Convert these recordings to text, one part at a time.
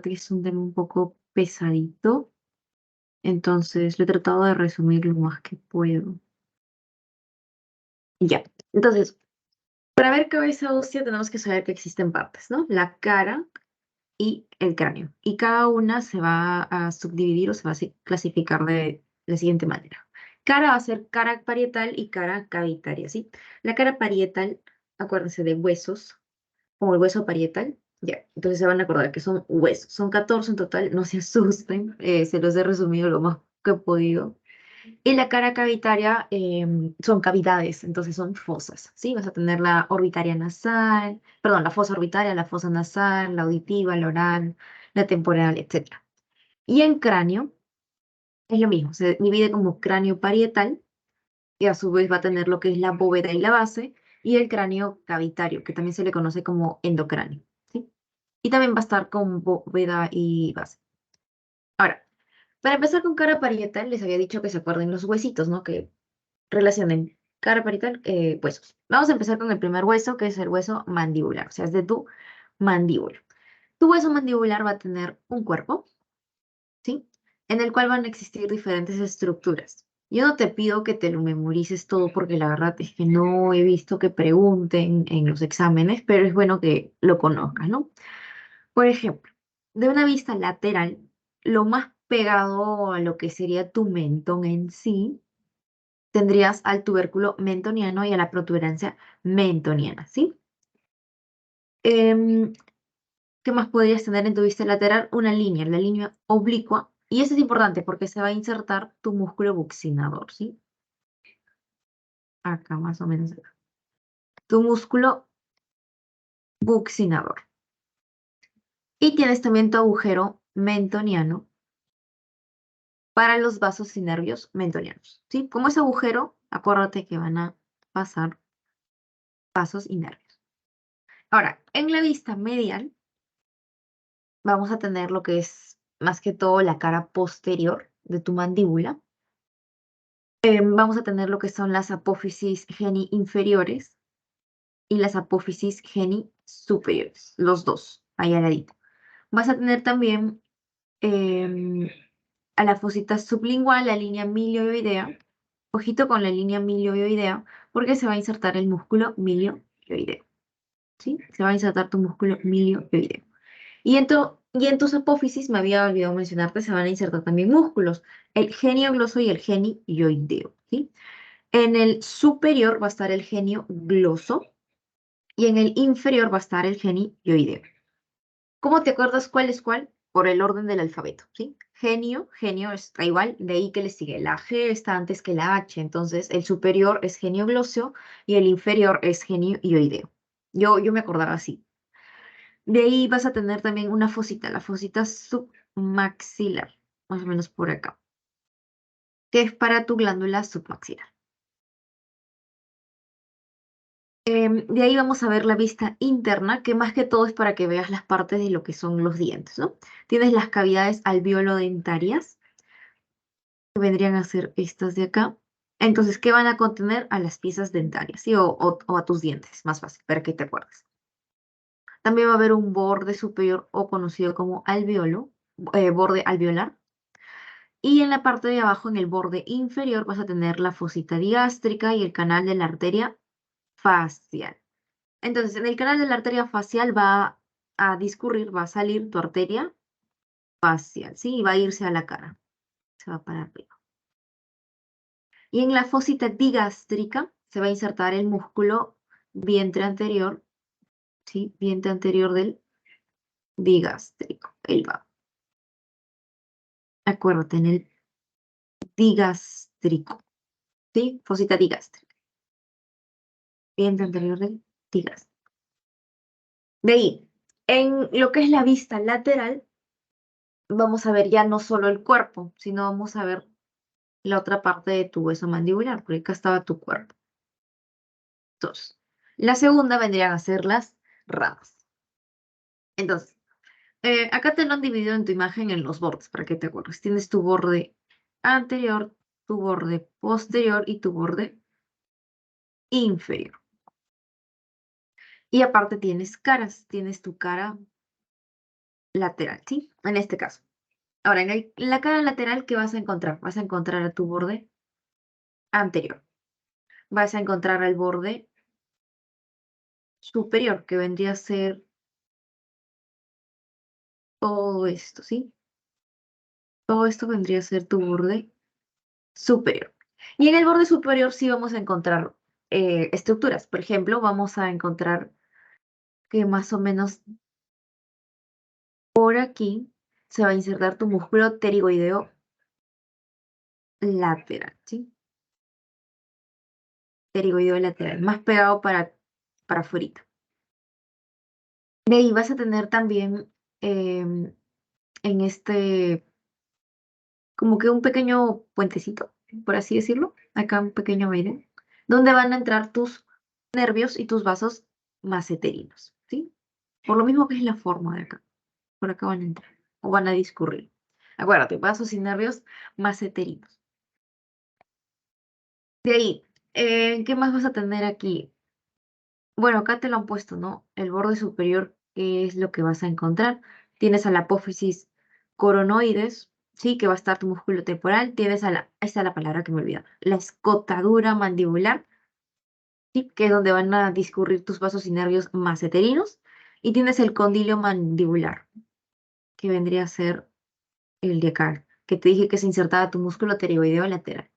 que es un tema un poco pesadito, entonces lo he tratado de resumir lo más que puedo. Ya, entonces, para ver cabeza ósea tenemos que saber que existen partes, ¿no? La cara y el cráneo. Y cada una se va a subdividir o se va a clasificar de la siguiente manera. Cara va a ser cara parietal y cara cavitaria, ¿sí? La cara parietal, acuérdense de huesos, como el hueso parietal. Ya, entonces se van a acordar que son huesos. Son 14 en total, no se asusten, se los he resumido lo más que he podido. Y la cara cavitaria son cavidades, entonces son fosas, ¿sí? Vas a tener la orbitaria nasal, perdón, la fosa orbitaria, la fosa nasal, la auditiva, la oral, la temporal, etc. Y en cráneo es lo mismo, se divide como cráneo parietal, y a su vez va a tener lo que es la bóveda y la base, y el cráneo cavitario, que también se le conoce como endocráneo, ¿sí? Y también va a estar con bóveda y base. Ahora, para empezar con cara parietal, les había dicho que se acuerden los huesitos, ¿no? Que relacionen cara parietal, huesos. Vamos a empezar con el primer hueso, que es el hueso mandibular, o sea, es de tu mandíbula. Tu hueso mandibular va a tener un cuerpo, ¿sí? En el cual van a existir diferentes estructuras. Yo no te pido que te lo memorices todo porque la verdad es que no he visto que pregunten en los exámenes, pero es bueno que lo conozcas, ¿no? Por ejemplo, de una vista lateral, lo más pegado a lo que sería tu mentón en sí, tendrías al tubérculo mentoniano y a la protuberancia mentoniana, ¿sí? Em, ¿Qué más podrías tener en tu vista lateral? Una línea, la línea oblicua. Y eso es importante porque se va a insertar tu músculo buccinador, ¿sí? Acá más o menos. Acá. Tu músculo buccinador. Y tienes también tu agujero mentoniano para los vasos y nervios mentonianos, ¿sí? Como ese agujero, acuérdate que van a pasar vasos y nervios. Ahora, en la vista medial vamos a tener lo que es más que todo la cara posterior de tu mandíbula. Vamos a tener lo que son las apófisis geni inferiores y las apófisis geni superiores, los dos, ahí al ladito. Vas a tener también em, a la fosita sublingual, la línea milioidea. Ojito con la línea milioidea, porque se va a insertar el músculo milioideo, ¿sí? Se va a insertar tu músculo milioideo. Y en tus apófisis, me había olvidado mencionarte, se van a insertar también músculos, el genio gloso y el genioideo, ¿sí? En el superior va a estar el genio gloso y en el inferior va a estar el genioideo. ¿Cómo te acuerdas cuál es cuál? Por el orden del alfabeto, ¿sí? Genio está igual, de ahí que le sigue. La G está antes que la H, entonces el superior es genio gloseo y el inferior es genioideo. Yo me acordaba así. De ahí vas a tener también una fosita, la fosita submaxilar, más o menos por acá, que es para tu glándula submaxilar. De ahí vamos a ver la vista interna, que más que todo es para que veas las partes de lo que son los dientes, ¿no? Tienes las cavidades alveolo-dentarias, que vendrían a ser estas de acá. Entonces, ¿qué van a contener? A las piezas dentarias, ¿sí? O a tus dientes, más fácil, para que te acuerdes. También va a haber un borde superior o conocido como alveolo, borde alveolar. Y en la parte de abajo, en el borde inferior, vas a tener la fosita digástrica y el canal de la arteria facial. Entonces, en el canal de la arteria facial va a discurrir, va a salir tu arteria facial, ¿sí? Y va a irse a la cara. Se va para arriba. Y en la fosita digástrica se va a insertar el músculo vientre anterior, ¿sí? Vientre anterior del digástrico, el vago. Acuérdate, en el digástrico, ¿sí? Fosita digástrica. Vientre anterior del digástrico. De ahí, en lo que es la vista lateral, vamos a ver ya no solo el cuerpo, sino vamos a ver la otra parte de tu hueso mandibular, porque acá estaba tu cuerpo. Entonces, la segunda vendrían a ser las ramas. Entonces, acá te lo han dividido en tu imagen en los bordes, para que te acuerdes. Tienes tu borde anterior, tu borde posterior y tu borde inferior. Y aparte tienes caras, tienes tu cara lateral, ¿sí? En este caso. Ahora, en la cara lateral, ¿qué vas a encontrar? Vas a encontrar a tu borde anterior. Vas a encontrar al borde superior, que vendría a ser todo esto, ¿sí? Todo esto vendría a ser tu borde superior. Y en el borde superior sí vamos a encontrar estructuras. Por ejemplo, vamos a encontrar que más o menos por aquí se va a insertar tu músculo pterigoideo lateral, ¿sí? Pterigoideo lateral, más pegado para afuera. De ahí vas a tener también em, en este, como que un pequeño puentecito, por así decirlo, acá un pequeño aire, donde van a entrar tus nervios y tus vasos maseterinos, ¿sí? Por lo mismo que es la forma de acá, por acá van a entrar o van a discurrir. Acuérdate, vasos y nervios maseterinos. De ahí, ¿qué más vas a tener aquí? Bueno, acá te lo han puesto, ¿no? El borde superior, ¿qué es lo que vas a encontrar? Tienes a la apófisis coronoides, sí, que va a estar tu músculo temporal. Tienes ahí está la palabra que me olvidaba, la escotadura mandibular, sí, que es donde van a discurrir tus vasos y nervios maseterinos. Y tienes el condilo mandibular, que vendría a ser el de acá, que te dije que se insertaba tu músculo pterigoideo lateral.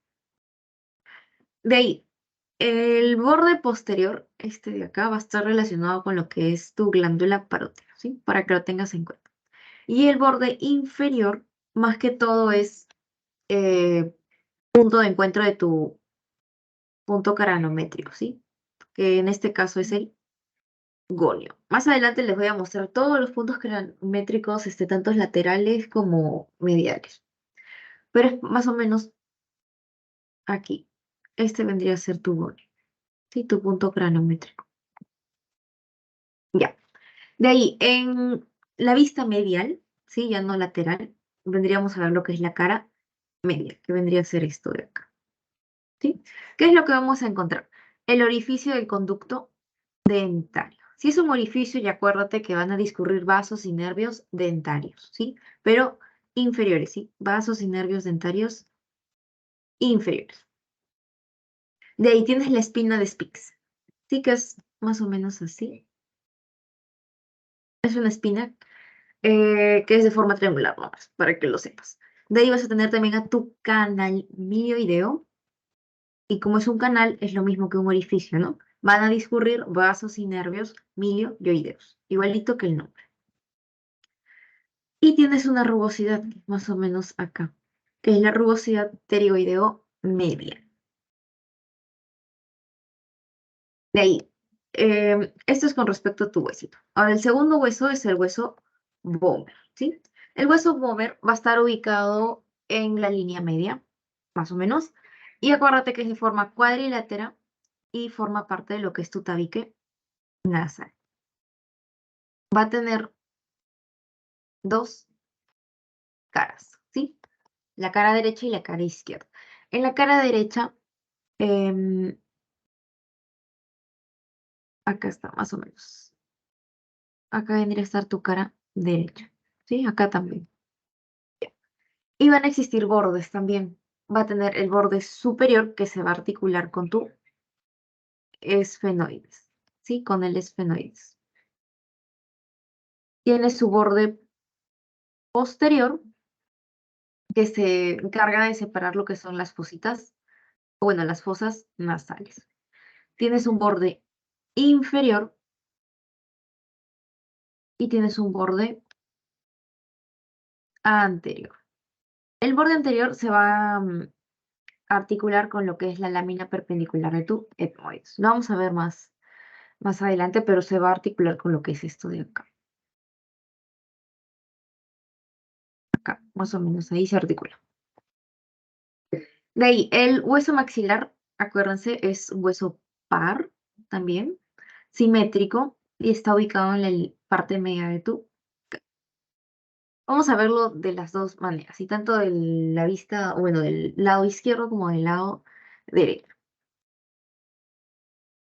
De ahí, el borde posterior, este de acá, va a estar relacionado con lo que es tu glándula parótida, ¿sí? Para que lo tengas en cuenta. Y el borde inferior, más que todo, es punto de encuentro de tu punto cranométrico, ¿sí? Que en este caso es el gonio. Más adelante les voy a mostrar todos los puntos cranométricos, tanto laterales como mediales. Pero es más o menos aquí. Este vendría a ser tu gonio, ¿sí? Tu punto cranométrico. Ya. De ahí, en la vista medial, ¿sí? Ya no lateral, vendríamos a ver lo que es la cara medial, que vendría a ser esto de acá, ¿sí? ¿Qué es lo que vamos a encontrar? El orificio del conducto dentario. Si es un orificio, ya acuérdate que van a discurrir vasos y nervios dentarios, ¿sí? Pero inferiores, ¿sí? Vasos y nervios dentarios inferiores. De ahí tienes la espina de Spix, ¿sí? Que es más o menos así. Es una espina que es de forma triangular nomás, para que lo sepas. De ahí vas a tener también a tu canal milioideo, y como es un canal, es lo mismo que un orificio, ¿no? Van a discurrir vasos y nervios milioideos, igualito que el nombre. Y tienes una rugosidad, más o menos acá, que es la rugosidad pterigoideo media. De ahí, esto es con respecto a tu huesito. Ahora, el segundo hueso es el hueso Vomer, ¿sí? El hueso Vomer va a estar ubicado en la línea media, más o menos, y acuérdate que es de forma cuadrilátera y forma parte de lo que es tu tabique nasal. Va a tener dos caras, ¿sí? La cara derecha y la cara izquierda. En la cara derecha, em, acá está, más o menos. Acá vendría a estar tu cara derecha, ¿sí? Acá también. Y van a existir bordes también. Va a tener el borde superior que se va a articular con tu esfenoides, ¿sí? Con el esfenoides. Tiene su borde posterior que se encarga de separar lo que son las fositas, o bueno, las fosas nasales. Tienes un borde inferior y tienes un borde anterior. El borde anterior se va a articular con lo que es la lámina perpendicular de tu etmoides. Lo vamos a ver más adelante, pero se va a articular con lo que es esto de acá. Acá, más o menos, ahí se articula. De ahí, el hueso maxilar, acuérdense, es hueso par también, simétrico, y está ubicado en la parte media de tu. Vamos a verlo de las dos maneras, y tanto de la vista, bueno, del lado izquierdo como del lado derecho.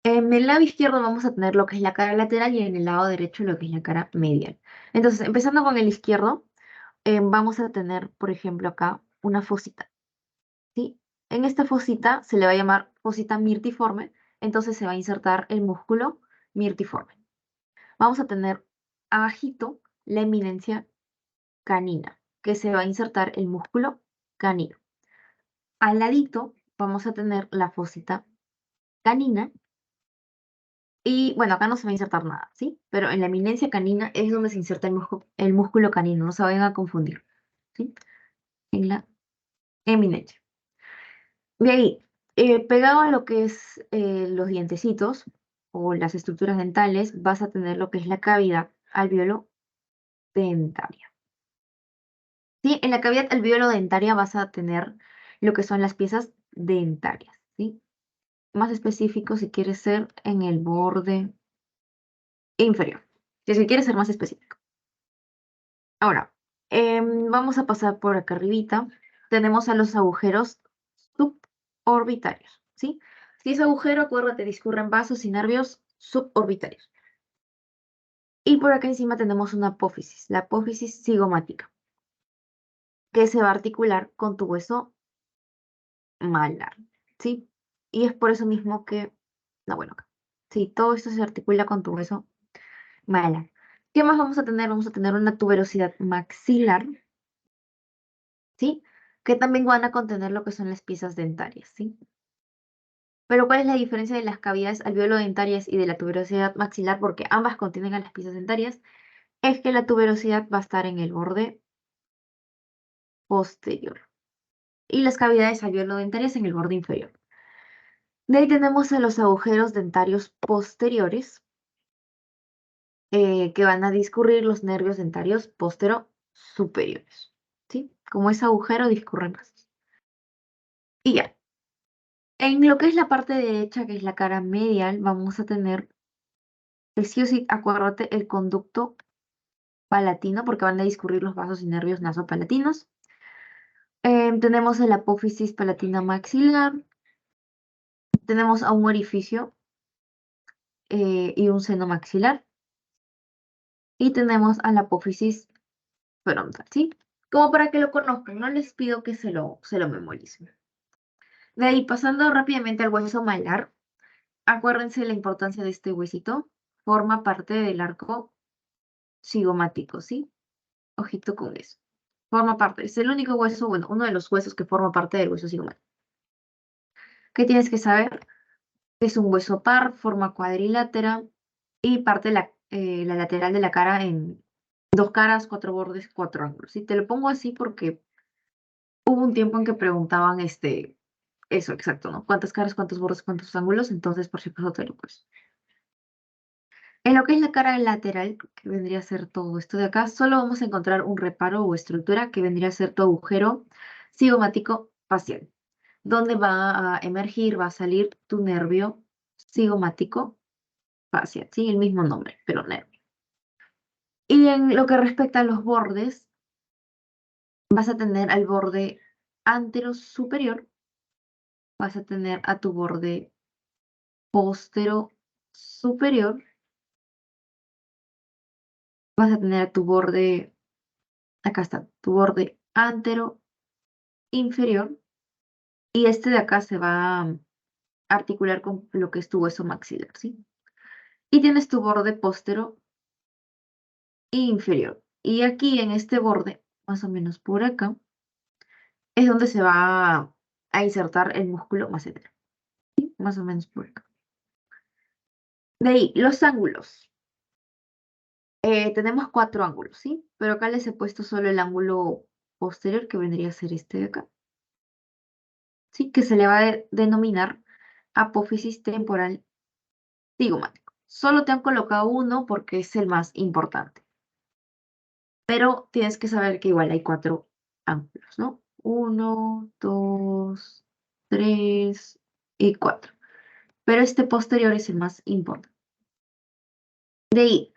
En el lado izquierdo vamos a tener lo que es la cara lateral y en el lado derecho lo que es la cara medial. Entonces, empezando con el izquierdo, vamos a tener, por ejemplo, acá una fosita, ¿sí? En esta fosita se le va a llamar fosita mirtiforme, entonces se va a insertar el músculo mirtiforme. Vamos a tener abajito la eminencia canina, que se va a insertar el músculo canino. Al ladito vamos a tener la fosita canina y bueno, acá no se va a insertar nada, ¿sí? Pero en la eminencia canina es donde se inserta el músculo canino, no se vayan a confundir, ¿sí? En la eminencia. De ahí, pegado a lo que es los dientecitos o las estructuras dentales, vas a tener lo que es la cavidad alveolo dentaria. ¿Sí? En la cavidad alveolo dentaria vas a tener lo que son las piezas dentarias, ¿sí? Más específico si quieres ser en el borde inferior, si quieres ser más específico. Ahora, vamos a pasar por acá arribita. Tenemos a los agujeros suborbitarios, ¿sí? Si es agujero, acuérdate, discurren vasos y nervios suborbitarios. Y por acá encima tenemos una apófisis, la apófisis cigomática, que se va a articular con tu hueso malar, ¿sí? Y es por eso mismo que, no, bueno, acá. Sí, todo esto se articula con tu hueso malar. ¿Qué más vamos a tener? Vamos a tener una tuberosidad maxilar, ¿sí? Que también van a contener lo que son las piezas dentarias, ¿sí? Pero ¿cuál es la diferencia de las cavidades alveolo-dentarias y de la tuberosidad maxilar? Porque ambas contienen a las piezas dentarias. Es que la tuberosidad va a estar en el borde posterior y las cavidades alveolo-dentarias en el borde inferior. De ahí tenemos a los agujeros dentarios posteriores, que van a discurrir los nervios dentarios postero-superiores, ¿sí? Como es agujero, discurre más. Y ya. En lo que es la parte derecha, que es la cara medial, vamos a tener, sí o sí, acuérdate, el conducto palatino, porque van a discurrir los vasos y nervios nasopalatinos. Tenemos el apófisis palatino maxilar, tenemos a un orificio y un seno maxilar, y tenemos a la apófisis frontal, ¿sí? Como para que lo conozcan, no les pido que se lo memoricen. De ahí, pasando rápidamente al hueso malar, acuérdense la importancia de este huesito, forma parte del arco cigomático, ¿sí? Ojito con eso. Forma parte, es el único hueso, bueno, uno de los huesos que forma parte del hueso cigomático. ¿Qué tienes que saber? Es un hueso par, forma cuadrilátera y parte la lateral de la cara en dos caras, cuatro bordes, cuatro ángulos. Y te lo pongo así porque hubo un tiempo en que preguntaban eso exacto, ¿no? ¿Cuántas caras, cuántos bordes, cuántos ángulos? Entonces, por si acaso te lo pues. En lo que es la cara lateral, que vendría a ser todo esto de acá, solo vamos a encontrar un reparo o estructura que vendría a ser tu agujero cigomático facial, donde va a emergir, va a salir tu nervio cigomático facial, ¿sí? El mismo nombre, pero nervio. Y en lo que respecta a los bordes, vas a tener al borde antero superior, vas a tener a tu borde postero superior, vas a tener a tu borde, acá está, tu borde antero inferior, y este de acá se va a articular con lo que es tu hueso maxilar, ¿sí? Y tienes tu borde postero e inferior. Y aquí en este borde, más o menos por acá, es donde se va a insertar el músculo macetero, ¿sí? Más o menos por acá. De ahí, los ángulos. Tenemos cuatro ángulos, ¿sí? Pero acá les he puesto solo el ángulo posterior, que vendría a ser este de acá, ¿sí? Que se le va a denominar apófisis temporal cigomático. Solo te han colocado uno porque es el más importante. Pero tienes que saber que igual hay cuatro ángulos, ¿no? Uno, dos, tres y cuatro. Pero este posterior es el más importante. De ahí,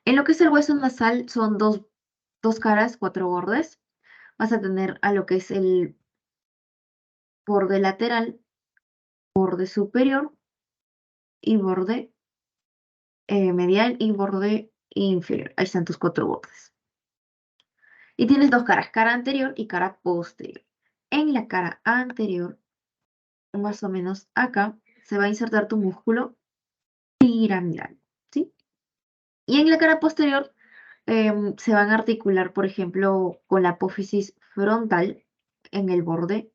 en lo que es el hueso nasal son dos caras, cuatro bordes. Vas a tener a lo que es el borde lateral, borde superior y borde medial y borde inferior. Ahí están tus 4 bordes. Y tienes dos caras, cara anterior y cara posterior. En la cara anterior, más o menos acá, se va a insertar tu músculo piramidal, ¿sí? Y en la cara posterior se van a articular, por ejemplo, con la apófisis frontal en el borde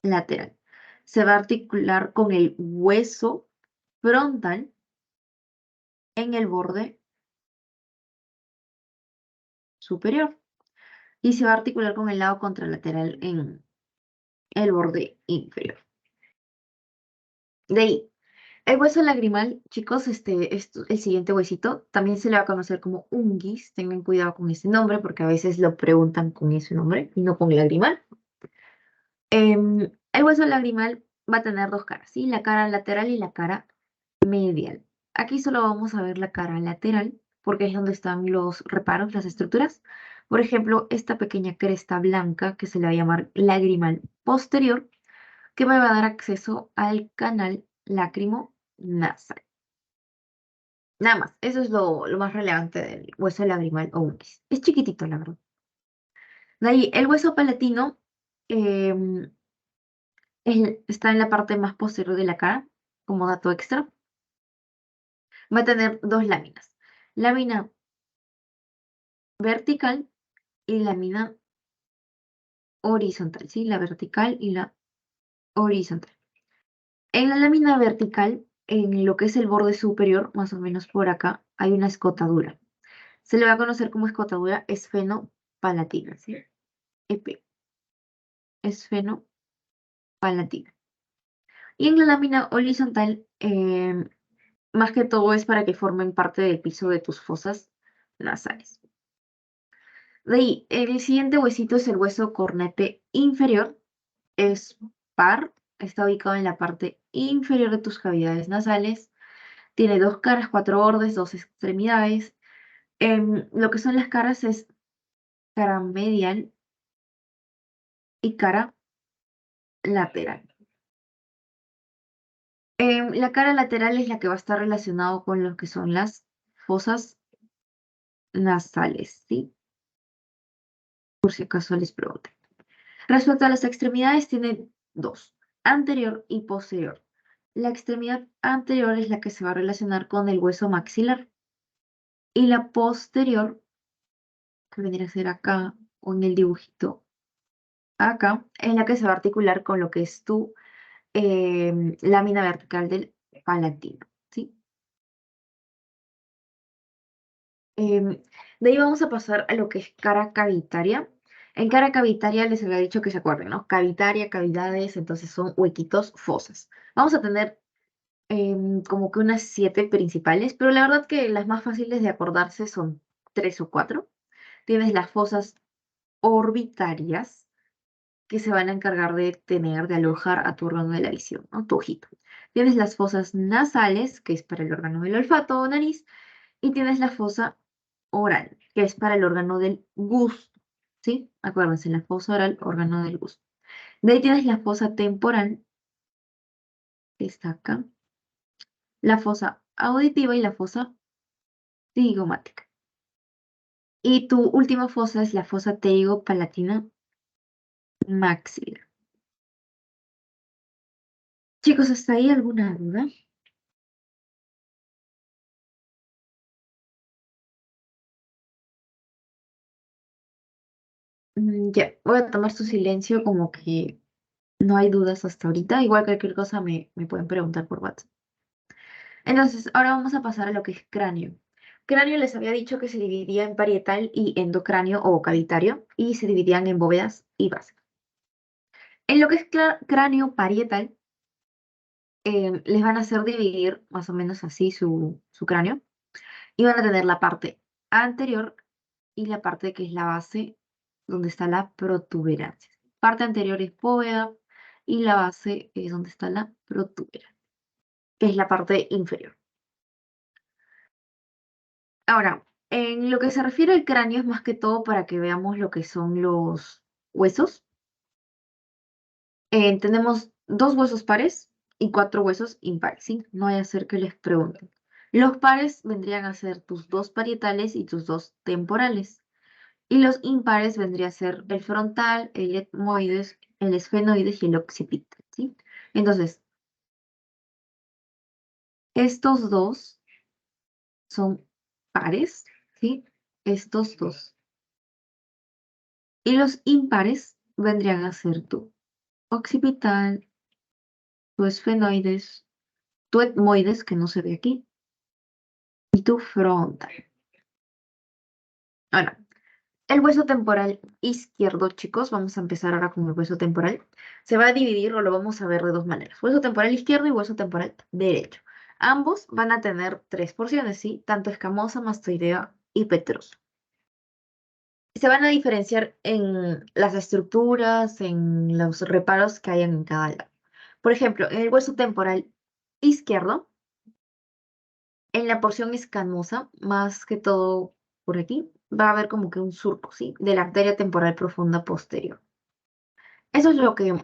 lateral. Se va a articular con el hueso frontal en el borde superior. Y se va a articular con el lado contralateral en el borde inferior. De ahí, el hueso lagrimal, chicos, el siguiente huesito, también se le va a conocer como unguis. Tengan cuidado con ese nombre porque a veces lo preguntan con ese nombre y no con lagrimal. El hueso lagrimal va a tener dos caras, ¿sí? La cara lateral y la cara medial. Aquí solo vamos a ver la cara lateral porque es donde están los reparos, las estructuras. Por ejemplo, esta pequeña cresta blanca que se le va a llamar lagrimal posterior, que me va a dar acceso al canal lágrimo nasal. Nada más, eso es lo más relevante del hueso lagrimal o unguis. Es chiquitito, la verdad. De ahí, el hueso palatino em, está en la parte más posterior de la cara, como dato extra. Va a tener dos láminas. Lámina vertical y lámina horizontal, ¿sí? La vertical y la horizontal. En la lámina vertical, en lo que es el borde superior, más o menos por acá, hay una escotadura. Se le va a conocer como escotadura esfenopalatina, ¿sí? EP, esfenopalatina. Y en la lámina horizontal, más que todo es para que formen parte del piso de tus fosas nasales. De ahí, el siguiente huesito es el hueso cornete inferior. Es par, está ubicado en la parte inferior de tus cavidades nasales. Tiene dos caras, 4 bordes, dos extremidades. Lo que son las caras es cara medial y cara lateral. La cara lateral es la que va a estar relacionado con lo que son las fosas nasales, ¿sí? Por si acaso les pregunté. Respecto a las extremidades, tiene dos, anterior y posterior. La extremidad anterior es la que se va a relacionar con el hueso maxilar y la posterior, que vendría a ser acá o en el dibujito acá, es la que se va a articular con lo que es tu lámina vertical del palatino, ¿sí? De ahí vamos a pasar a lo que es cara cavitaria. En cara cavitaria les había dicho que se acuerden, ¿no? Cavitaria, cavidades, entonces son huequitos, fosas. Vamos a tener como que unas 7 principales, pero la verdad que las más fáciles de acordarse son 3 o 4. Tienes las fosas orbitarias, que se van a encargar de tener, de alojar a tu órgano de la visión, ¿no? Tu ojito. Tienes las fosas nasales, que es para el órgano del olfato o nariz, y tienes la fosa oral, que es para el órgano del gusto, ¿sí? Acuérdense, la fosa oral, órgano del gusto. De ahí tienes la fosa temporal, que está acá, la fosa auditiva y la fosa zigomática. Y tu última fosa es la fosa palatina maxilar. Chicos, ¿hasta ahí alguna duda? Ya, voy a tomar su silencio como que no hay dudas hasta ahorita. Igual cualquier cosa me pueden preguntar por WhatsApp. Entonces, ahora vamos a pasar a lo que es cráneo. Cráneo les había dicho que se dividía en parietal y endocráneo o cavitario y se dividían en bóvedas y base. En lo que es cráneo parietal, les van a hacer dividir más o menos así su cráneo y van a tener la parte anterior y la parte que es la base donde está la protuberancia. Parte anterior es bóveda y la base es donde está la protuberancia, que es la parte inferior. Ahora, en lo que se refiere al cráneo es más que todo para que veamos lo que son los huesos. Tenemos dos huesos pares, y 4 huesos impares, ¿sí? No vaya a ser que les pregunten. Los pares vendrían a ser tus 2 parietales y tus 2 temporales. Y los impares vendría a ser el frontal, el etmoides, el esfenoides y el occipital, ¿sí? Entonces, estos dos son pares, ¿sí? Estos dos. Y los impares vendrían a ser tu occipital, tu esfenoides, tu etmoides, que no se ve aquí, y tu frontal. Ahora, el hueso temporal izquierdo, chicos, vamos a empezar ahora con el hueso temporal. Se va a dividir o lo vamos a ver de dos maneras. Hueso temporal izquierdo y hueso temporal derecho. Ambos van a tener 3 porciones, ¿sí? Tanto escamosa, mastoidea y petrosa. Se van a diferenciar en las estructuras, en los reparos que hay en cada lado. Por ejemplo, en el hueso temporal izquierdo, en la porción escamosa, más que todo por aquí, va a haber como que un surco, ¿sí? De la arteria temporal profunda posterior. Eso es lo que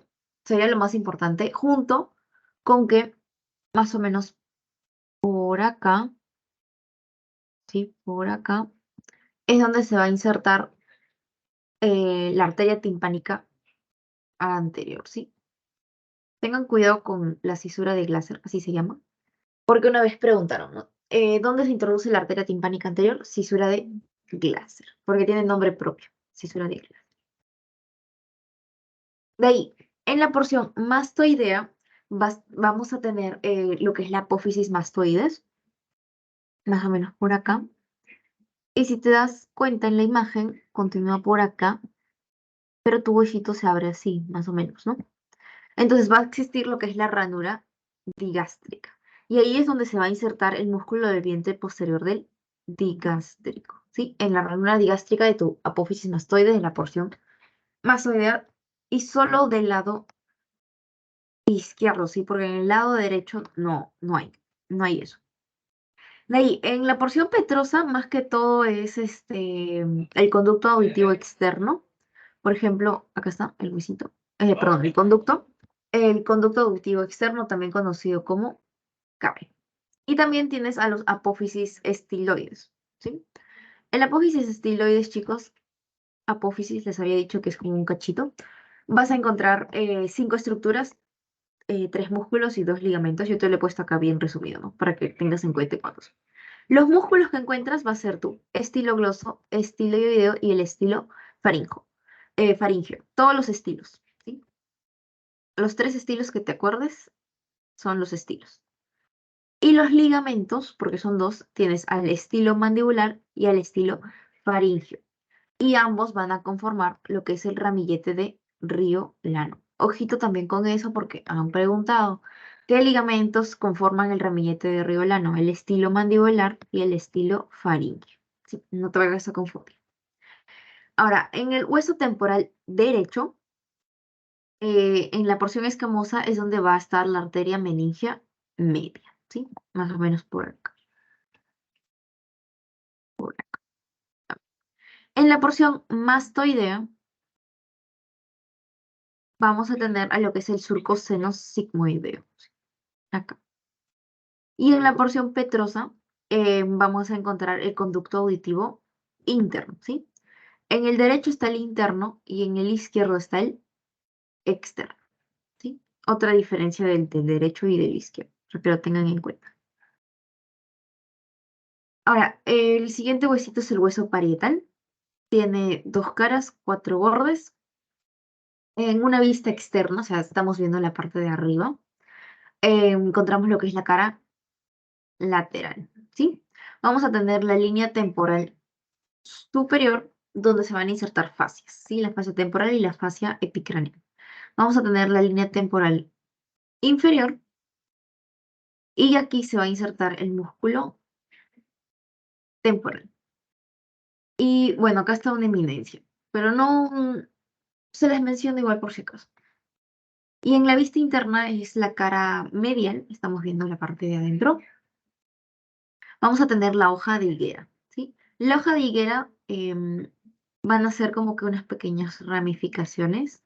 sería lo más importante, junto con que más o menos por acá, ¿sí? Por acá, es donde se va a insertar la arteria timpánica anterior, ¿sí? Tengan cuidado con la cisura de Glaser, así se llama, porque una vez preguntaron, ¿no? ¿Dónde se introduce la arteria timpánica anterior? Cisura de Glaser, porque tiene nombre propio, cisura de Glaser. De ahí, en la porción mastoidea, vamos a tener lo que es la apófisis mastoides, más o menos por acá. Y si te das cuenta en la imagen, continúa por acá, pero tu huesito se abre así, más o menos, ¿no? Entonces va a existir lo que es la ranura digástrica. Y ahí es donde se va a insertar el músculo del vientre posterior del digástrico, ¿sí? En la ranura digástrica de tu apófisis mastoide, de la porción mastoidea, y solo del lado izquierdo, ¿sí? Porque en el lado derecho no hay eso. De ahí, en la porción petrosa, más que todo es el conducto auditivo externo. Por ejemplo, acá está el huesito, perdón, el conducto. El conducto auditivo externo, también conocido como cable. Y también tienes a los apófisis estiloides, ¿sí? El apófisis estiloides, chicos, apófisis les había dicho que es como un cachito. Vas a encontrar 5 estructuras, 3 músculos y 2 ligamentos. Yo te lo he puesto acá bien resumido, ¿no? Para que tengas en cuenta cuántos. Los músculos que encuentras va a ser tu estilo gloso, estilo ioideo y el estilo faringeo. Todos los estilos, ¿sí? Los 3 estilos que te acuerdes son los estilos. Y los ligamentos, porque son 2, tienes al estilo mandibular y al estilo faringeo. Y ambos van a conformar lo que es el ramillete de río Lano. Ojito también con eso porque han preguntado qué ligamentos conforman el ramillete de río Lano, el estilo mandibular y el estilo faríngeo. Sí, no te vayas a confundir. Ahora, en el hueso temporal derecho, en la porción escamosa es donde va a estar la arteria meningea media, ¿sí? Más o menos por acá. Por acá. En la porción mastoidea, vamos a tener a lo que es el surco seno sigmoideo, ¿sí? Acá. Y en la porción petrosa vamos a encontrar el conducto auditivo interno, ¿sí? En el derecho está el interno y en el izquierdo está el externo, ¿sí? Otra diferencia del derecho y del izquierdo, para que lo tengan en cuenta. Ahora, el siguiente huesito es el hueso parietal. Tiene 2 caras, 4 bordes. En una vista externa, o sea, estamos viendo la parte de arriba, encontramos lo que es la cara lateral, ¿sí? Vamos a tener la línea temporal superior donde se van a insertar fascias, ¿sí? La fascia temporal y la fascia epicraneal. Vamos a tener la línea temporal inferior y aquí se va a insertar el músculo temporal. Y bueno, acá está una eminencia, pero no se les menciona igual por si acaso. Y en la vista interna es la cara medial, estamos viendo la parte de adentro. Vamos a tener la hoja de higuera, ¿sí? La hoja de higuera van a ser como que unas pequeñas ramificaciones,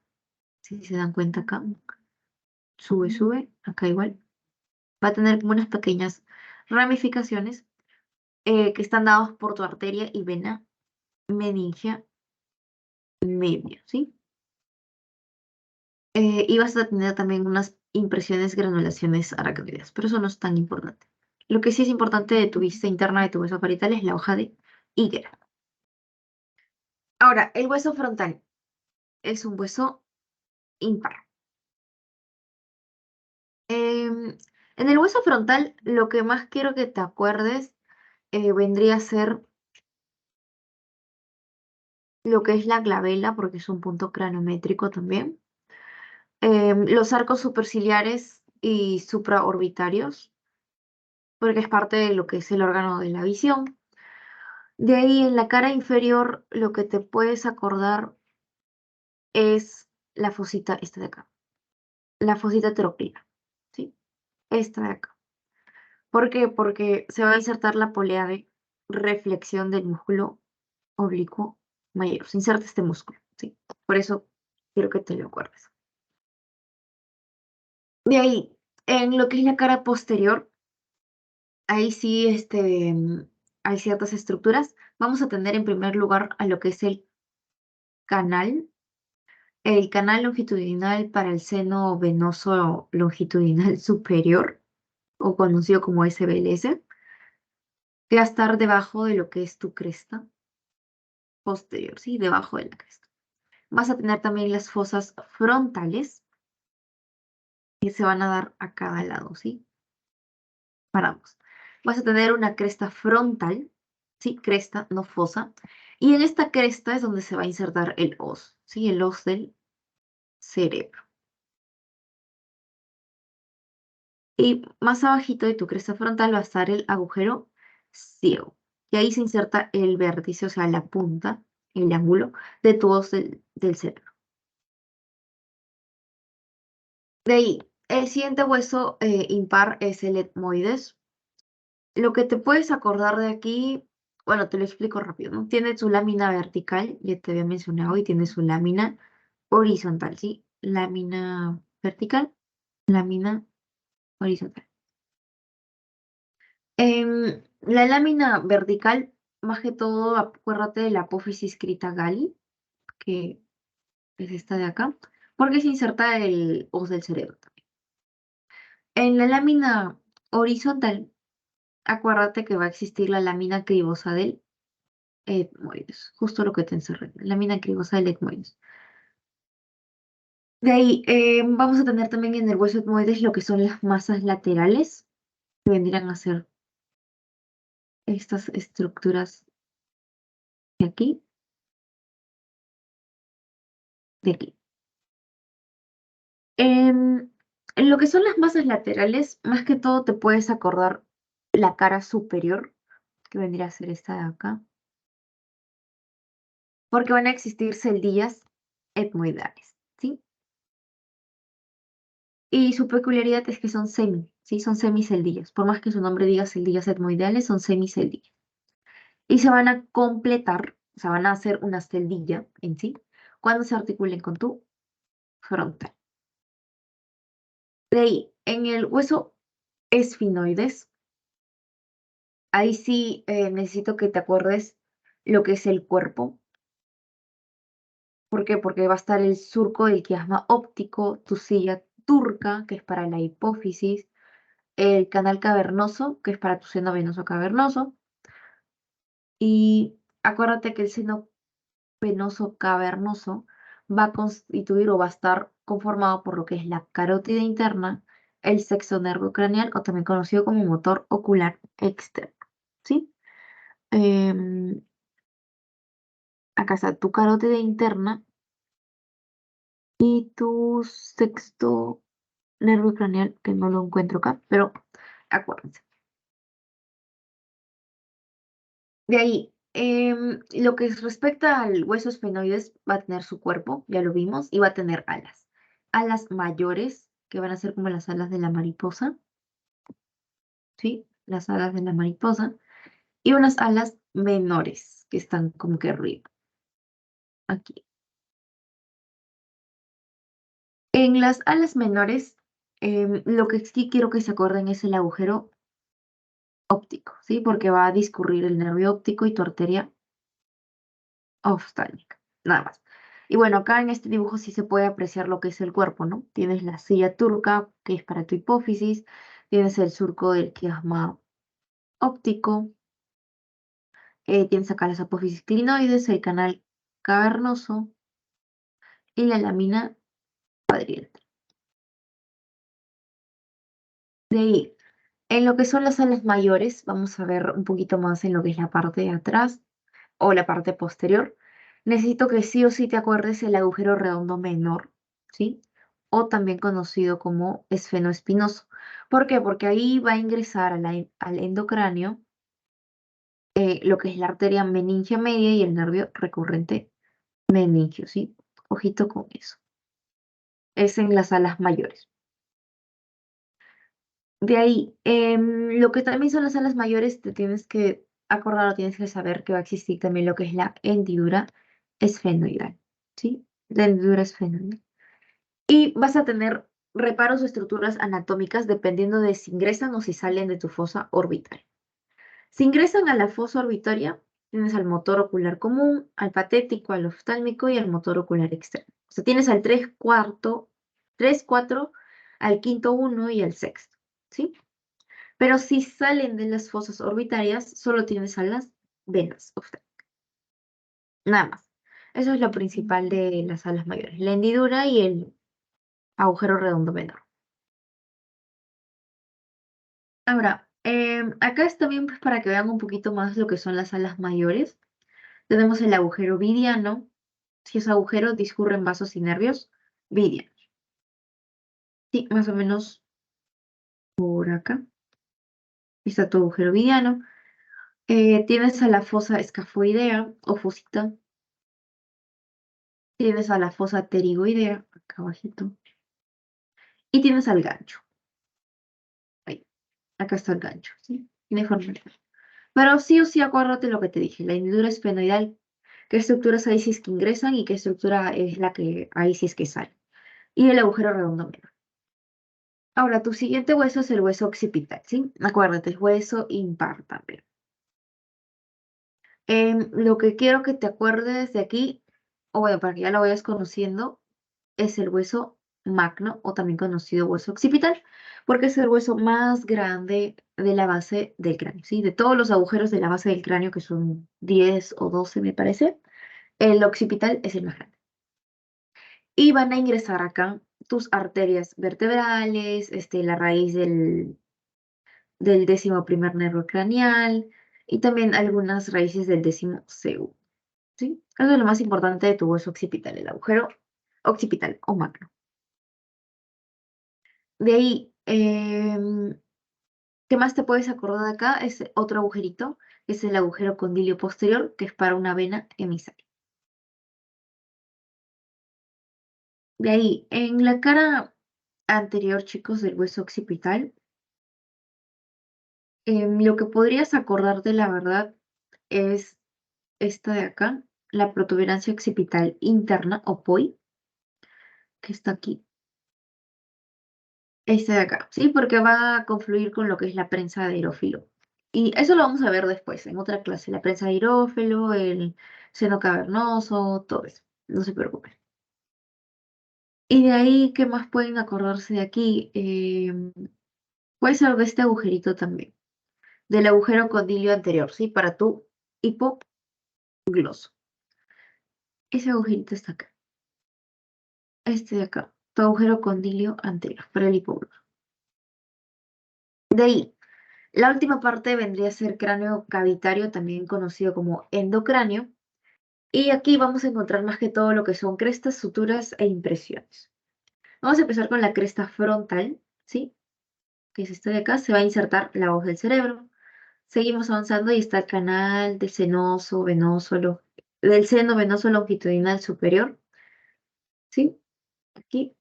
si se dan cuenta acá. sube, sube, acá igual. Va a tener como unas pequeñas ramificaciones que están dados por tu arteria y vena meningia media, ¿sí? Y vas a tener también unas impresiones, granulaciones aracnoideas, pero eso no es tan importante. Lo que sí es importante de tu vista interna de tu hueso parietal es la hoja de higuera. Ahora, el hueso frontal es un hueso impar. En el hueso frontal, lo que más quiero que te acuerdes vendría a ser lo que es la glabela, porque es un punto cranométrico también. Los arcos superciliares y supraorbitarios, porque es parte de lo que es el órgano de la visión. De ahí en la cara inferior, lo que te puedes acordar es la fosita, esta de acá, la fosita troclea, ¿sí? Esta de acá. ¿Por qué? Porque se va a insertar la polea de reflexión del músculo oblicuo mayor. Se inserta este músculo, ¿sí? Por eso quiero que te lo acuerdes. De ahí, en lo que es la cara posterior, ahí sí hay ciertas estructuras. Vamos a tener en primer lugar a lo que es el canal longitudinal para el seno venoso longitudinal superior, o conocido como SBLS, que va a estar debajo de lo que es tu cresta posterior, ¿sí? Debajo de la cresta. Vas a tener también las fosas frontales que se van a dar a cada lado, ¿sí? Paramos. Vas a tener una cresta frontal, ¿sí? Cresta, no fosa. Y en esta cresta es donde se va a insertar el os, ¿sí? El os del cerebro. Y más abajito de tu cresta frontal va a estar el agujero ciego. Y ahí se inserta el vértice, o sea, la punta, el ángulo de tu os del cerebro. De ahí, el siguiente hueso impar es el etmoides. Lo que te puedes acordar de aquí, bueno, te lo explico rápido, ¿no? Tiene su lámina vertical, ya te había mencionado, y tiene su lámina horizontal, ¿sí? Lámina vertical, lámina horizontal. La lámina vertical, más que todo, acuérdate de la apófisis crita gali, que es esta de acá, porque se inserta el os del cerebro también. En la lámina horizontal, acuérdate que va a existir la lámina cribosa del etmoides, justo lo que te encerré, la lámina cribosa del etmoides. De ahí, vamos a tener también en el hueso etmoides lo que son las masas laterales, que vendrían a ser estas estructuras de aquí, de aquí. En lo que son las masas laterales, más que todo te puedes acordar la cara superior, que vendría a ser esta de acá, porque van a existir celdillas etmoidales, ¿sí? Y su peculiaridad es que son ¿sí? Son semiceldillas. Por más que su nombre diga celdillas etmoidales, son semiceldillas. Y se van a completar, o sea, van a hacer una celdilla en sí, cuando se articulen con tu frontal. De ahí, en el hueso esfinoides, ahí sí necesito que te acuerdes lo que es el cuerpo. ¿Por qué? Porque va a estar el surco del quiasma óptico, tu silla turca, que es para la hipófisis, el canal cavernoso, que es para tu seno venoso cavernoso, y acuérdate que el seno venoso cavernoso va a constituir o va a estar conformado por lo que es la carótida interna, el sexto nervio craneal, o también conocido como motor ocular externo, ¿sí? Em, Acá está tu carótida interna y tu sexto nervio craneal, que no lo encuentro acá, pero acuérdense. De ahí, lo que respecta al hueso esfenoides, va a tener su cuerpo, ya lo vimos, y va a tener alas. Alas mayores, que van a ser como las alas de la mariposa, ¿sí? Las alas de la mariposa. Y unas alas menores, que están como que arriba, aquí. En las alas menores Lo que sí quiero que se acuerden es el agujero óptico, ¿sí? Porque va a discurrir el nervio óptico y tu arteria oftálmica, nada más. Y bueno, acá en este dibujo sí se puede apreciar lo que es el cuerpo, ¿no? Tienes la silla turca, que es para tu hipófisis, tienes el surco del quiasma óptico, tienes acá las apófisis clinoides, el canal cavernoso y la lámina cuadrilátera. De ahí, en lo que son las alas mayores, vamos a ver un poquito más en lo que es la parte de atrás o la parte posterior. Necesito que sí o sí te acuerdes el agujero redondo menor, ¿sí? O también conocido como esfenoespinoso. ¿Por qué? Porque ahí va a ingresar al endocráneo lo que es la arteria meningia media y el nervio recurrente meningio, ¿sí? Ojito con eso. Es en las alas mayores. De ahí, lo que también son las alas mayores, te tienes que acordar o tienes que saber que va a existir también lo que es la hendidura esfenoidal, ¿sí? La hendidura esfenoidal. Y vas a tener reparos o estructuras anatómicas dependiendo de si ingresan o si salen de tu fosa orbitaria. Si ingresan a la fosa orbitaria, tienes al motor ocular común, al patético, al oftálmico y al motor ocular externo. O sea, tienes al 3 cuarto, 3 4, al quinto 1 y al sexto, ¿sí? Pero si salen de las fosas orbitarias, solo tienes a las venas oftálmicas. Nada más. Eso es lo principal de las alas mayores, la hendidura y el agujero redondo menor. Ahora, acá es también pues, para que vean un poquito más lo que son las alas mayores. Tenemos el agujero vidiano. Si es agujero, discurren vasos y nervios vidianos. Sí, más o menos por acá. Está tu agujero vidiano. Tienes a la fosa escafoidea o fosita. Tienes a la fosa pterigoidea, acá abajito. Y tienes al gancho. Ahí, acá está el gancho, ¿sí? Tiene forma. Pero sí o sí acuérdate lo que te dije, la hendidura esfenoidal, qué estructuras ahí sí es que ingresan y qué estructura es la que ahí sí es que sale. Y el agujero redondo menor. Ahora, tu siguiente hueso es el hueso occipital, ¿sí? Acuérdate, es hueso impar también. Lo que quiero que te acuerdes de aquí, o bueno, para que ya lo vayas conociendo, es el hueso magno o también conocido hueso occipital, porque es el hueso más grande de la base del cráneo, ¿sí? De todos los agujeros de la base del cráneo, que son 10 o 12 me parece, el occipital es el más grande. Y van a ingresar acá tus arterias vertebrales, la raíz del 11.º nervio craneal y también algunas raíces del 12.º, ¿sí? Eso es lo más importante de tu hueso occipital, el agujero occipital o magno. De ahí, ¿qué más te puedes acordar de acá? Es otro agujerito, es el agujero condilio posterior, que es para una vena emisaria. De ahí, en la cara anterior, chicos, del hueso occipital, lo que podrías acordarte, la verdad, es esta de acá, la protuberancia occipital interna, o POI, que está aquí. Esta de acá, ¿sí? Porque va a confluir con lo que es la prensa de aerófilo. Y eso lo vamos a ver después, en otra clase. La prensa de aerófilo, el seno cavernoso, todo eso. No se preocupen. Y de ahí, ¿qué más pueden acordarse de aquí? Puede ser de este agujerito también. Del agujero condilio anterior, ¿sí? Para tu hipogloso. Ese agujerito está acá. Este de acá. Tu agujero condilio anterior, para el hipogloso. De ahí, la última parte vendría a ser cráneo cavitario, también conocido como endocráneo. Y aquí vamos a encontrar más que todo lo que son crestas, suturas e impresiones. Vamos a empezar con la cresta frontal, ¿sí? Que es esta de acá. Se va a insertar la voz del cerebro. Seguimos avanzando y está el canal del senoso, venoso, del seno venoso longitudinal superior, ¿sí? Aquí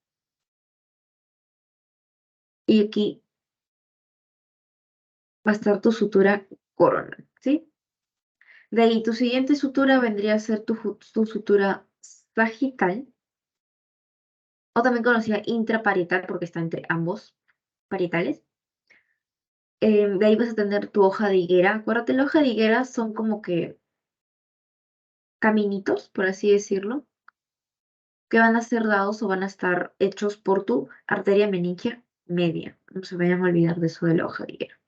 y aquí va a estar tu sutura coronal, ¿sí? De ahí tu siguiente sutura vendría a ser tu sutura sagital. o también conocida intraparietal porque está entre ambos parietales. De ahí vas a tener tu hoja de higuera. Acuérdate, la hoja de higuera son como que caminitos, por así decirlo, que van a ser dados o van a estar hechos por tu arteria meningia media. No se vayan a olvidar de eso de la hoja de higuera.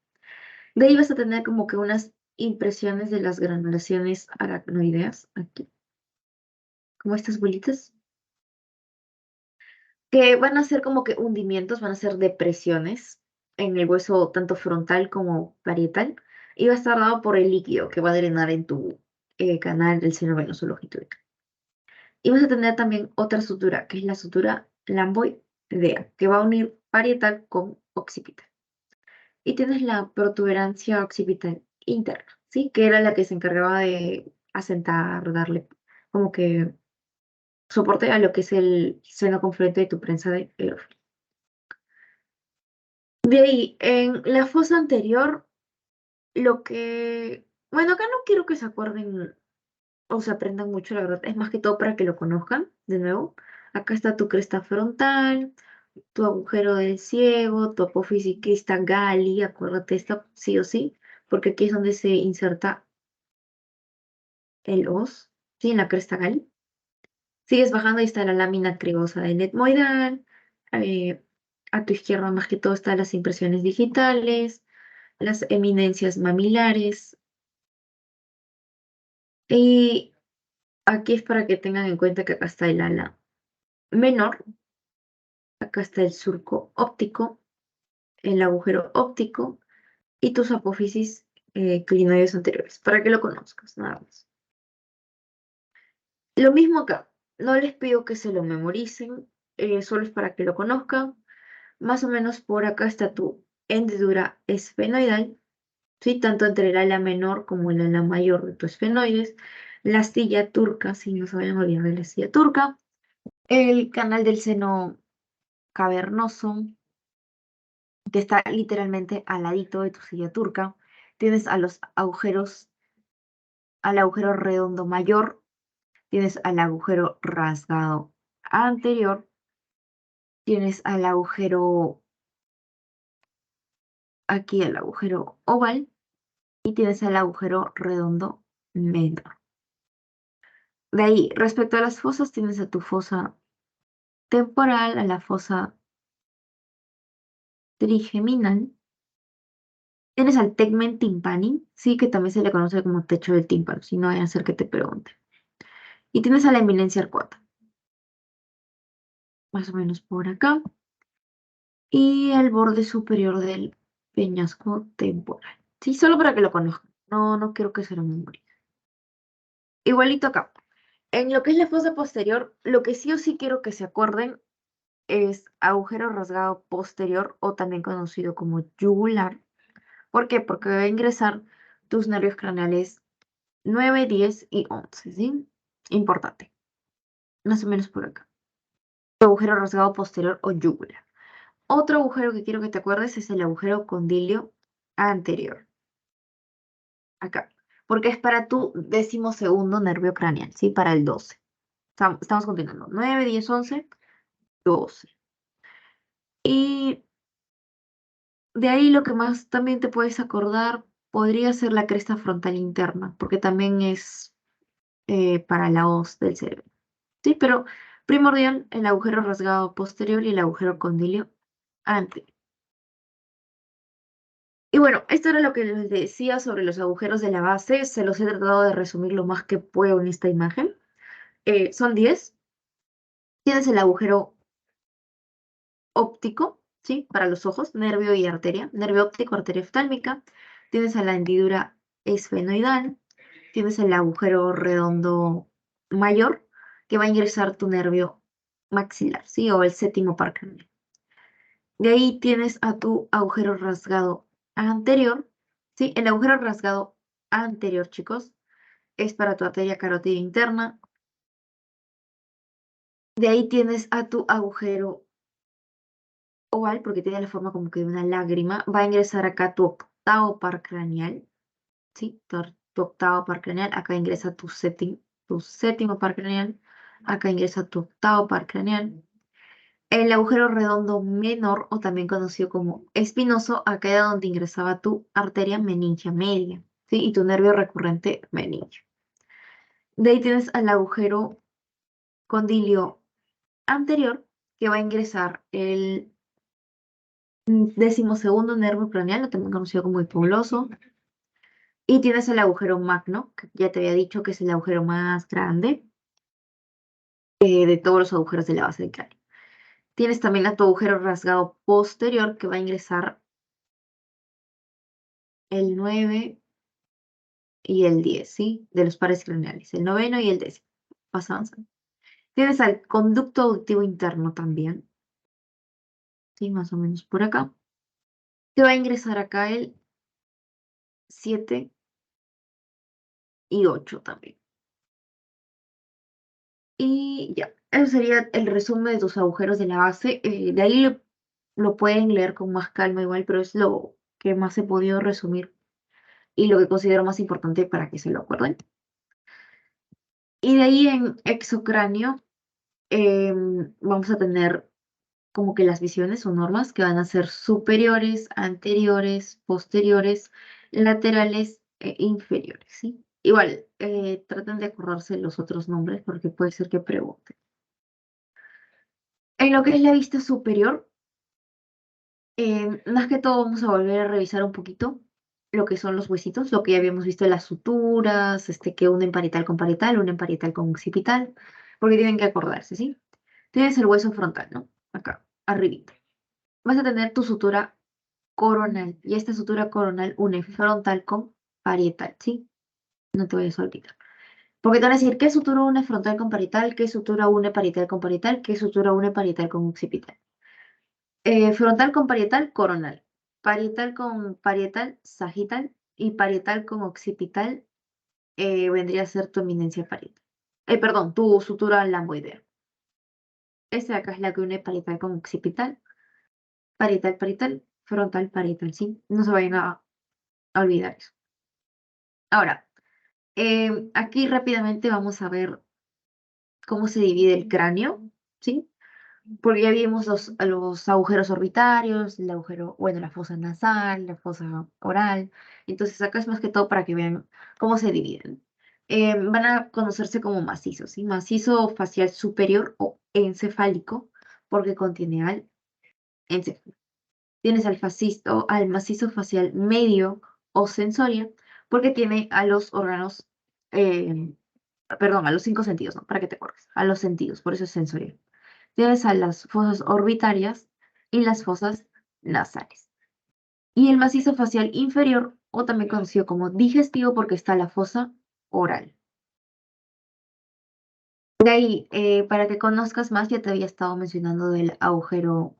De ahí vas a tener como que unas impresiones de las granulaciones aracnoideas, aquí, como estas bolitas, que van a ser como que hundimientos, van a ser depresiones en el hueso tanto frontal como parietal, y va a estar dado por el líquido que va a drenar en tu canal del seno venoso longitudinal. Y vas a tener también otra sutura, que es la sutura lamboidea, que va a unir parietal con occipital. Y tienes la protuberancia occipital interna, ¿sí? Que era la que se encargaba de asentar, darle como que soporte a lo que es el seno confluente de tu prensa de Ehrhoff. De ahí, en la fosa anterior, bueno, acá no quiero que se acuerden o se aprendan mucho, la verdad, es más que todo para que lo conozcan de nuevo. Acá está tu cresta frontal, tu agujero del ciego, tu apófisis crista Galli, acuérdate esta sí o sí, porque aquí es donde se inserta el os, ¿sí? En la cresta Galli. Sigues bajando y está la lámina cribosa del etmoidal. eh, a tu izquierda más que todo están las impresiones digitales, las eminencias mamilares. Y aquí es para que tengan en cuenta que acá está el ala menor, acá está el surco óptico, el agujero óptico y tus apófisis clinoides anteriores, para que lo conozcas, nada más. Lo mismo acá, no les pido que se lo memoricen, solo es para que lo conozcan. Más o menos por acá está tu hendidura esfenoidal, ¿sí? Tanto entre el ala menor como el ala mayor de tu esfenoides, la astilla turca, si no se vayan a olvidar de la astilla turca, el canal del seno cavernoso, que está literalmente al ladito de tu silla turca. Tienes a los agujeros, al agujero redondo mayor, tienes al agujero rasgado anterior, tienes al agujero, aquí el agujero oval, y tienes el agujero redondo menor. De ahí, respecto a las fosas, tienes a tu fosa temporal, a la fosa trigeminal, tienes al tegmen timpani, sí, que también se le conoce como techo del tímpano, si no vayan a hacer que te pregunte. Y tienes a la eminencia arcuata, más o menos por acá, y el borde superior del peñasco temporal. Sí, solo para que lo conozcan. No, no quiero que se lo memoricen. Igualito acá. En lo que es la fosa posterior, lo que sí o sí quiero que se acuerden es agujero rasgado posterior o también conocido como yugular. ¿Por qué? Porque va a ingresar tus nervios craneales 9, 10 y 11, ¿sí? Importante. Más o menos por acá. Agujero rasgado posterior o yugular. Otro agujero que quiero que te acuerdes es el agujero condilio anterior. Acá. Porque es para tu 12º nervio craneal, ¿sí? Para el 12. Estamos continuando. 9, 10, 11, 12. Y de ahí lo que más también te puedes acordar podría ser la cresta frontal interna, porque también es para la hoz del cerebro. Sí, pero primordial el agujero rasgado posterior y el agujero condilio anterior. Y bueno, esto era lo que les decía sobre los agujeros de la base. Se los he tratado de resumir lo más que puedo en esta imagen. Son 10. Tienes el agujero óptico, ¿sí? Para los ojos, nervio y arteria. Nervio óptico, arteria oftálmica. Tienes a la hendidura esfenoidal. Tienes el agujero redondo mayor que va a ingresar tu nervio maxilar, ¿sí? O el séptimo par craneal. De ahí tienes a tu agujero rasgado anterior, ¿sí? El agujero rasgado anterior, chicos, es para tu arteria carótida interna. De ahí tienes a tu agujero oval, porque tiene la forma como que de una lágrima. Va a ingresar acá tu octavo par craneal, ¿sí? Tu octavo par craneal. Acá ingresa tu séptimo par craneal. Acá ingresa tu octavo par craneal. El agujero redondo menor, o también conocido como espinoso, acá era donde ingresaba tu arteria meningia media, ¿sí? Y tu nervio recurrente meningio. De ahí tienes al agujero condilio anterior, que va a ingresar el 12º nervio craneal, o también conocido como hipoglosal. Y tienes el agujero magno, que ya te había dicho que es el agujero más grande de todos los agujeros de la base del cráneo. Tienes también a tu agujero rasgado posterior, que va a ingresar el 9 y el 10, ¿sí? De los pares craneales, el noveno y el 10. Vas avanzando. Tienes al conducto auditivo interno también, ¿sí? Más o menos por acá. Te va a ingresar acá el 7 y 8 también. Y ya, eso sería el resumen de tus agujeros de la base. De ahí lo pueden leer con más calma igual, pero es lo que más he podido resumir y lo que considero más importante para que se lo acuerden. Y de ahí en exocráneo vamos a tener como que las visiones o normas que van a ser superiores, anteriores, posteriores, laterales e inferiores, ¿sí? Igual, traten de acordarse los otros nombres porque puede ser que pregunten. En lo que es la vista superior, más que todo vamos a volver a revisar un poquito lo que son los huesitos, lo que ya habíamos visto en las suturas, que unen parietal con parietal, unen parietal con occipital, porque tienen que acordarse, ¿sí? Tienes el hueso frontal, ¿no? Acá, arribita. Vas a tener tu sutura coronal, y esta sutura coronal une frontal con parietal, ¿sí? No te vayas a olvidar. Porque te van a decir, ¿qué sutura une frontal con parietal? ¿Qué sutura une parietal con parietal? ¿Qué sutura une parietal con occipital? Frontal con parietal, coronal. Parietal con parietal, sagital. Y parietal con occipital vendría a ser tu eminencia parietal. Perdón, tu sutura lamboidea. Esta de acá es la que une parietal con occipital. Parietal, parietal, frontal, parietal, ¿sí? No se vayan a olvidar eso. Ahora, aquí rápidamente vamos a ver cómo se divide el cráneo, ¿sí? Porque ya vimos los agujeros orbitarios, el agujero, bueno, la fosa nasal, la fosa oral. Entonces acá es más que todo para que vean cómo se dividen. Van a conocerse como macizos, ¿sí? Macizo facial superior o encefálico, porque contiene al encéfalo. Tienes al macizo facial medio o sensoria, porque tiene a los órganos, perdón, a los 5 sentidos, ¿no? Para que te acuerdes, a los sentidos, por eso es sensorial. Tienes a las fosas orbitarias y las fosas nasales. Y el macizo facial inferior, o también conocido como digestivo, porque está la fosa oral. De ahí, para que conozcas más, ya te había estado mencionando del agujero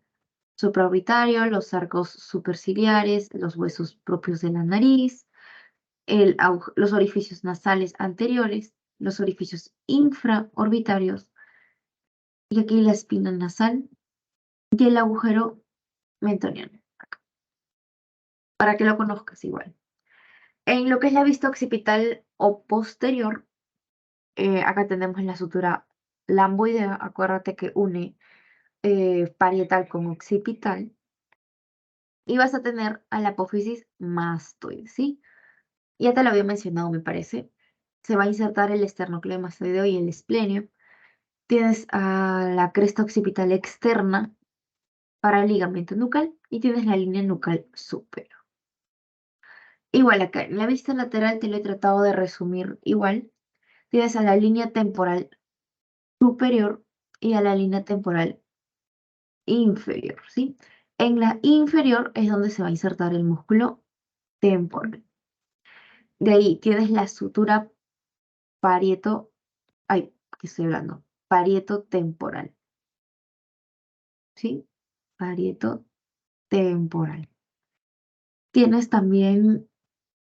supraorbitario, los arcos superciliares, los huesos propios de la nariz, los orificios nasales anteriores, los orificios infraorbitarios, y aquí la espina nasal y el agujero mentoniano, para que lo conozcas igual. En lo que es la vista occipital o posterior, acá tenemos la sutura lamboidea, acuérdate que une parietal con occipital, y vas a tener a la apófisis mastoide, ¿sí? Ya te lo había mencionado, me parece. Se va a insertar el esternocleido mastoideo y el esplenio. Tienes a la cresta occipital externa para el ligamento nucal y tienes la línea nucal superior. Igual acá, en la vista lateral te lo he tratado de resumir igual. Tienes a la línea temporal superior y a la línea temporal inferior, ¿sí? En la inferior es donde se va a insertar el músculo temporal. De ahí tienes la sutura parieto, ay, ¿qué estoy hablando? Parieto temporal, ¿sí? Parieto temporal. Tienes también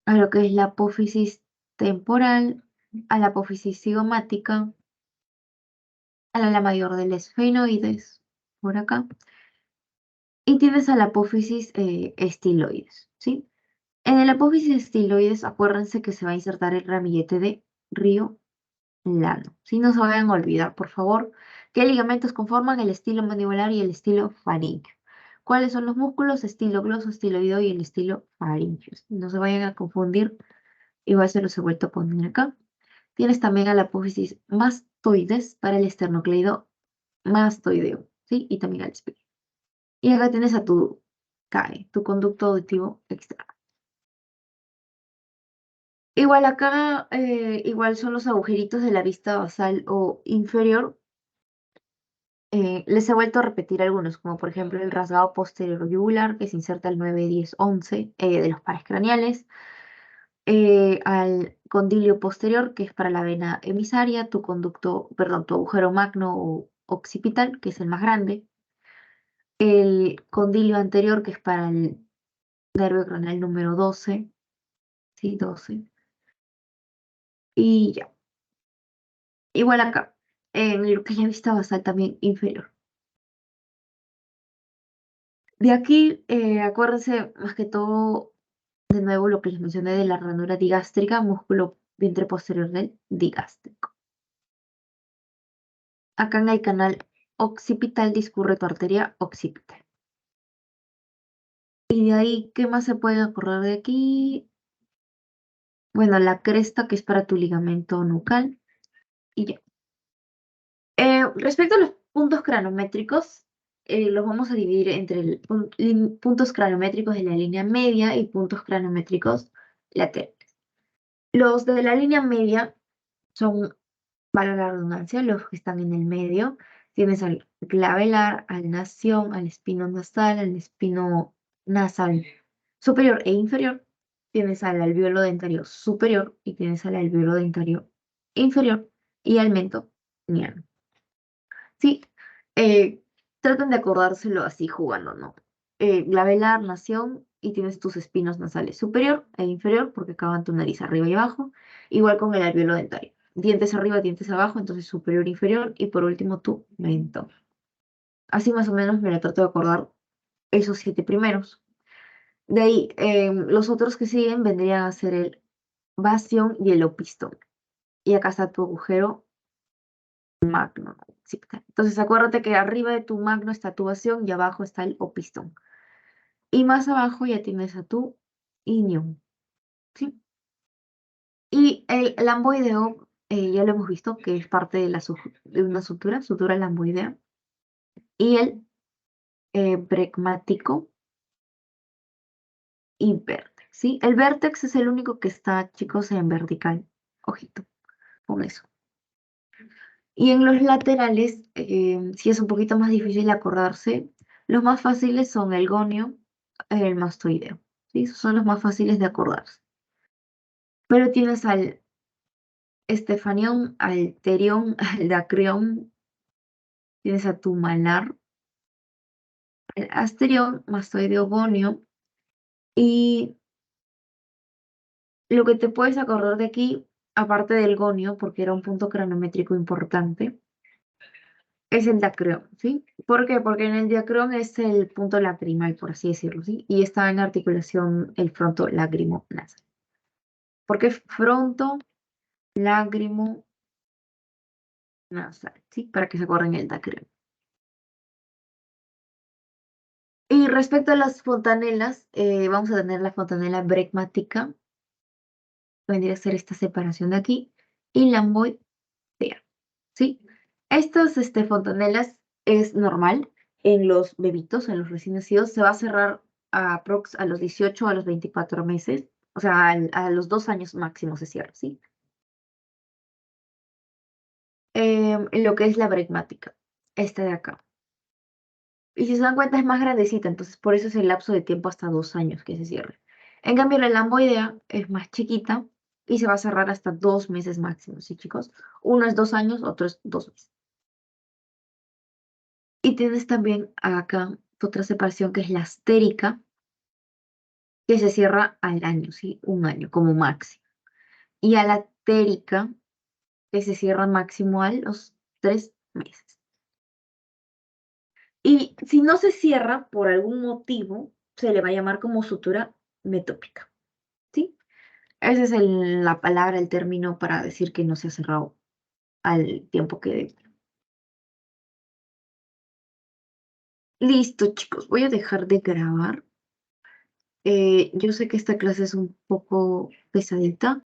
a lo que es la apófisis temporal, a la apófisis cigomática, a la ala mayor del esfenoides, por acá, y tienes a la apófisis estiloides, ¿sí? En el apófisis estiloides, acuérdense que se va a insertar el ramillete de río lano. Si no se vayan a olvidar, por favor, qué ligamentos conforman el estilo mandibular y el estilo faríngeo. ¿Cuáles son los músculos? Estilo glosoestiloideo y el estilo faríngeo. No se vayan a confundir, igual se los he vuelto a poner acá. Tienes también a la apófisis mastoides para el esternocleido mastoideo, ¿sí? Y también al espino. Y acá tienes a tu CAE, tu conducto auditivo externo. Igual acá, igual son los agujeritos de la vista basal o inferior. Les he vuelto a repetir algunos, como por ejemplo el rasgado posterior yugular, que se inserta al 9, 10, 11 de los pares craneales, al condilio posterior, que es para la vena emisaria, tu conducto, perdón, tu agujero magno o occipital, que es el más grande, el condilio anterior, que es para el nervio craneal número 12, ¿sí? 12, y ya. Igual acá, en lo que ya vista basal también inferior. De aquí, acuérdense más que todo, de nuevo, lo que les mencioné de la ranura digástrica, músculo vientre posterior del digástrico. Acá en el canal occipital discurre tu arteria occipital. Y de ahí, ¿qué más se puede acordar de aquí? Bueno, la cresta, que es para tu ligamento nucal, y ya. Respecto a los puntos cranométricos, los vamos a dividir entre puntos cranométricos de la línea media y puntos cranométricos laterales. Los de la línea media son, para la redundancia, los que están en el medio. Tienes al clavelar, al nación, al espino nasal, al espino nasal superior e inferior. Tienes al alvéolo dentario superior y tienes al alvéolo dentario inferior y al mento niano. Sí, eh, traten de acordárselo así jugando, ¿no? Glabelar, nación, y tienes tus espinos nasales superior e inferior, porque acaban tu nariz arriba y abajo, igual con el alvéolo dentario. Dientes arriba, dientes abajo, entonces superior, inferior, y por último tu mentón. Así más o menos me lo trato de acordar esos 7 primeros. De ahí, los otros que siguen vendrían a ser el bastión y el opistón. Y acá está tu agujero magno. Sí, entonces acuérdate que arriba de tu magno está tu bastión y abajo está el opistón. Y más abajo ya tienes a tu ilion, ¿sí? Y el lamboideo, ya lo hemos visto, que es parte de, de una sutura lamboidea. Y el bregmático y vértex, ¿sí? El vértex es el único que está, chicos, en vertical. Ojito con eso. Y en los laterales, sí es un poquito más difícil acordarse. Los más fáciles son el gonio, el mastoideo, ¿sí? Esos son los más fáciles de acordarse. Pero tienes al estefanión, al terión, al dacrión, tienes a tu malar, el asterión, mastoideo, gonio. Y lo que te puedes acordar de aquí, aparte del gonio, porque era un punto cranométrico importante, es el diacreón, ¿sí? ¿Por qué? Porque en el diacreón es el punto lacrimal, por así decirlo, ¿sí? Y está en articulación el fronto lágrimo nasal. ¿Por qué fronto lágrimo nasal? ¿Sí? Para que se acuerden el diacreón. Y respecto a las fontanelas, vamos a tener la fontanela bregmática, que vendría a ser esta separación de aquí, y lamboidea, ¿sí? Estas fontanelas es normal en los bebitos, en los recién nacidos, se va a cerrar a los 18 o a los 24 meses, o sea, a los 2 años máximo se cierra, ¿sí? Lo que es la bregmática, esta de acá. Y si se dan cuenta es más grandecita, entonces por eso es el lapso de tiempo hasta 2 años que se cierre. En cambio, la lamboidea es más chiquita y se va a cerrar hasta 2 meses máximo, ¿sí, chicos? Uno es 2 años, otro es 2 meses. Y tienes también acá otra separación que es la astérica, que se cierra al año, ¿sí? Un año como máximo. Y a la térica, que se cierra máximo a los 3 meses. Y si no se cierra por algún motivo, se le va a llamar como sutura metópica, ¿sí? Esa es la palabra, el término para decir que no se ha cerrado al tiempo que dé. Listo, chicos, voy a dejar de grabar. Yo sé que esta clase es un poco pesadita.